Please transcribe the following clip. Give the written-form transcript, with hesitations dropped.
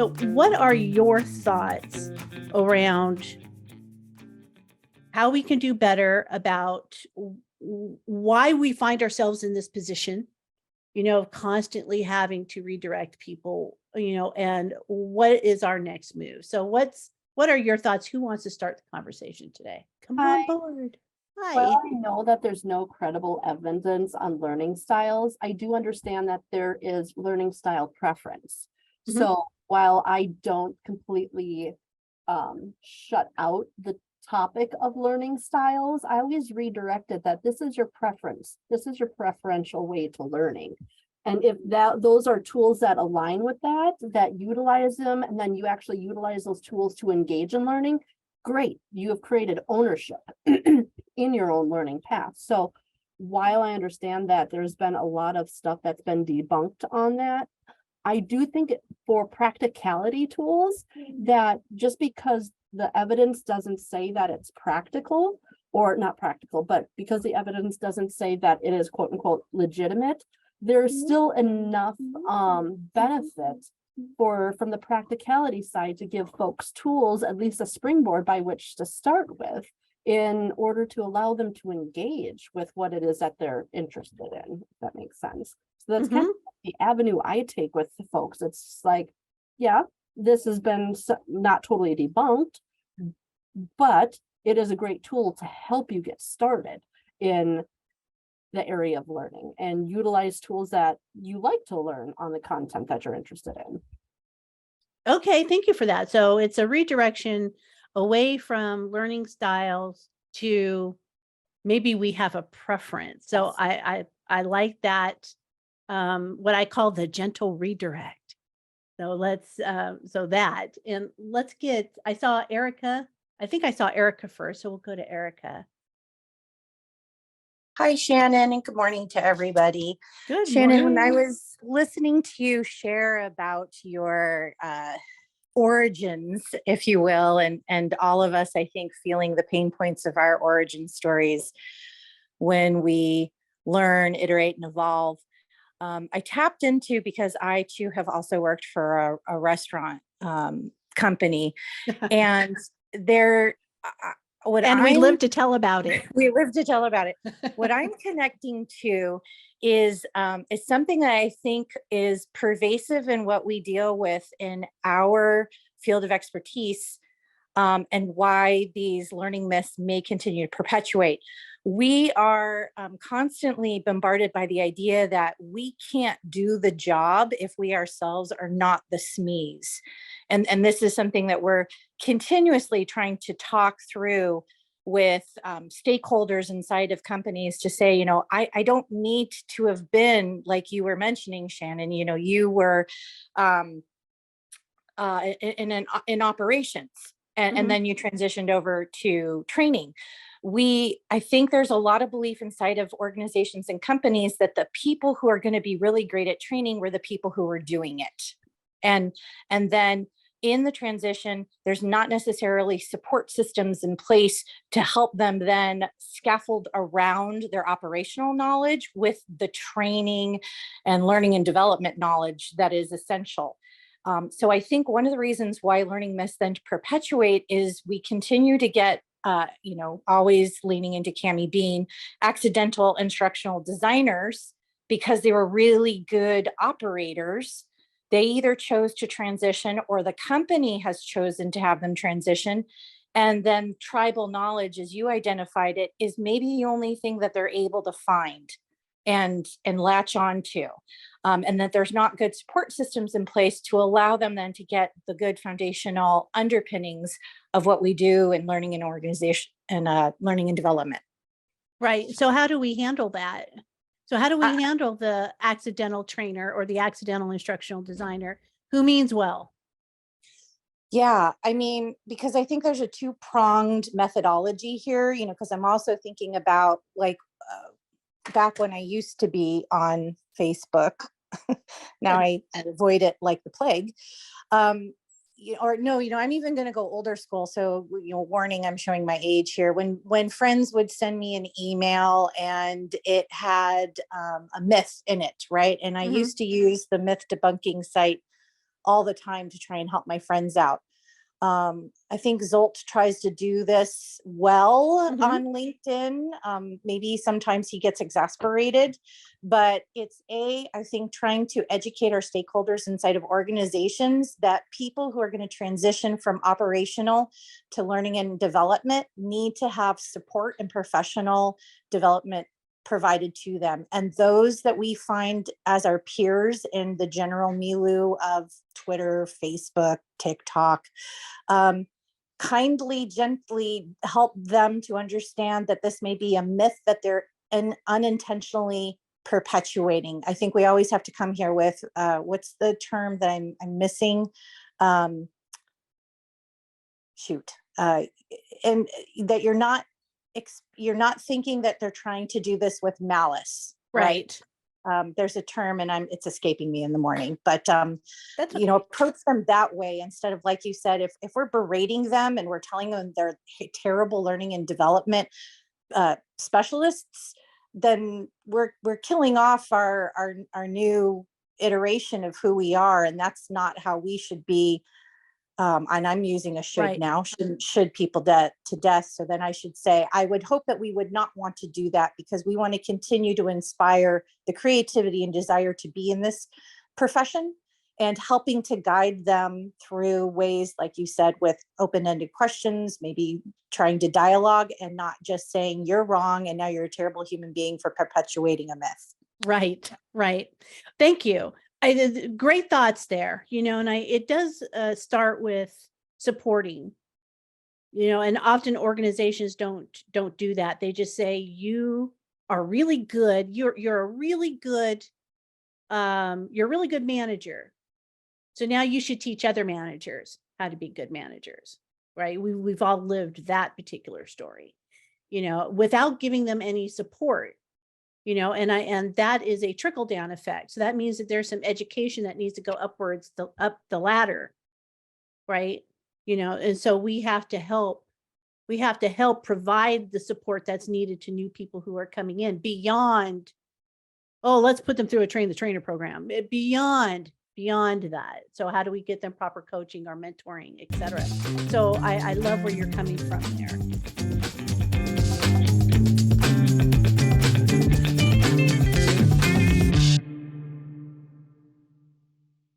So, what are your thoughts around how we can do better about why we find ourselves in this position, of constantly having to redirect people, and what is our next move? So, what are your thoughts? Who wants to start the conversation today? Come Hi. on board. Hi. Well, I know that there's no credible evidence on learning styles. I do understand that there is learning style preference. Mhm. So while I don't completely shut out the topic of learning styles, I always redirect it that this is your preference. This is your preferential way to learning. And if those are tools that align with that utilize them, and then you actually utilize those tools to engage in learning, great, you have created ownership in your own learning path. So while I understand that there's been a lot of stuff that's been debunked on that, I do think for practicality tools that just because the evidence doesn't say that it's practical, or not practical, but because the evidence doesn't say that it is quote unquote legitimate, there's still enough benefit from the practicality side to give folks tools, at least a springboard by which to start with, in order to allow them to engage with what it is that they're interested in, if that makes sense. So that's kind of the avenue I take with the folks. It's like, yeah, this has been not totally debunked, but it is a great tool to help you get started in the area of learning and utilize tools that you like to learn on the content that you're interested in. Okay, thank you for that. So it's a redirection away from learning styles to maybe we have a preference. So Yes. I like that, what I call the gentle redirect. So let's I saw Erica. I think I saw Erica first, so we'll go to Erica. Hi, Shannon, and good morning to everybody. Good Shannon, morning. when I was listening to you share about your origins, if you will, and all of us, I think, feeling the pain points of our origin stories when we learn, iterate, and evolve, I tapped into, because I too have also worked for a restaurant company, and there. We live to tell about it. We live to tell about it. What I'm connecting to is something that I think is pervasive in what we deal with in our field of expertise, and why these learning myths may continue to perpetuate. We are constantly bombarded by the idea that we can't do the job if we ourselves are not the SMEs. And this is something that we're continuously trying to talk through with stakeholders inside of companies to say, I don't need to have been, like you were mentioning, Shannon, you were in operations, and then you transitioned over to training. I think there's a lot of belief inside of organizations and companies that the people who are going to be really great at training were the people who were doing it. And then in the transition, there's not necessarily support systems in place to help them then scaffold around their operational knowledge with the training and learning and development knowledge that is essential. So I think one of the reasons why learning myths then perpetuate is we continue to get, always leaning into Cami Bean, accidental instructional designers, because they were really good operators. They either chose to transition or the company has chosen to have them transition. And then tribal knowledge, as you identified it, is maybe the only thing that they're able to find and latch on to. And that there's not good support systems in place to allow them then to get the good foundational underpinnings of what we do in learning and organization and learning and development. Right. So how do we handle that? So how do we handle the accidental trainer or the accidental instructional designer who means well? Yeah, I mean, because I think there's a two-pronged methodology here, because I'm also thinking about back when I used to be on Facebook. Now I avoid it like the plague. I'm even going to go older school. So, warning, I'm showing my age here. When friends would send me an email and it had a myth in it, right? And I used to use the myth debunking site all the time to try and help my friends out. I think Zolt tries to do this well Mhm. on LinkedIn. Maybe sometimes he gets exasperated, but it's I think trying to educate our stakeholders inside of organizations that people who are going to transition from operational to learning and development need to have support and professional development provided to them. And those that we find as our peers in the general milieu of Twitter, Facebook, TikTok, kindly, gently help them to understand that this may be a myth that they're unintentionally perpetuating. I think we always have to come here with what's the term that I'm missing? And that you're not thinking that they're trying to do this with malice, right? There's a term, and it's escaping me in the morning, but That's approach them that way instead of, like you said, if we're berating them and we're telling them they're terrible learning and development specialists, then we're killing off our new iteration of who we are, and that's not how we should be. And I'm using a should Right. now, should people to death. So then I should say, I would hope that we would not want to do that, because we want to continue to inspire the creativity and desire to be in this profession, and helping to guide them through ways, like you said, with open-ended questions, maybe trying to dialogue and not just saying you're wrong and now you're a terrible human being for perpetuating a myth. Right. Thank you. Great thoughts there, and it does start with supporting, and often organizations don't do that. They just say, you are really good. You're a really good, you're a really good manager. So now you should teach other managers how to be good managers, right? We've all lived that particular story, without giving them any support. And that is a trickle down effect. So that means that there's some education that needs to go upwards, up the ladder, right? And so we have to help provide the support that's needed to new people who are coming in beyond, oh, let's put them through a train the trainer program, beyond that. So how do we get them proper coaching or mentoring, et cetera? So I love where you're coming from there.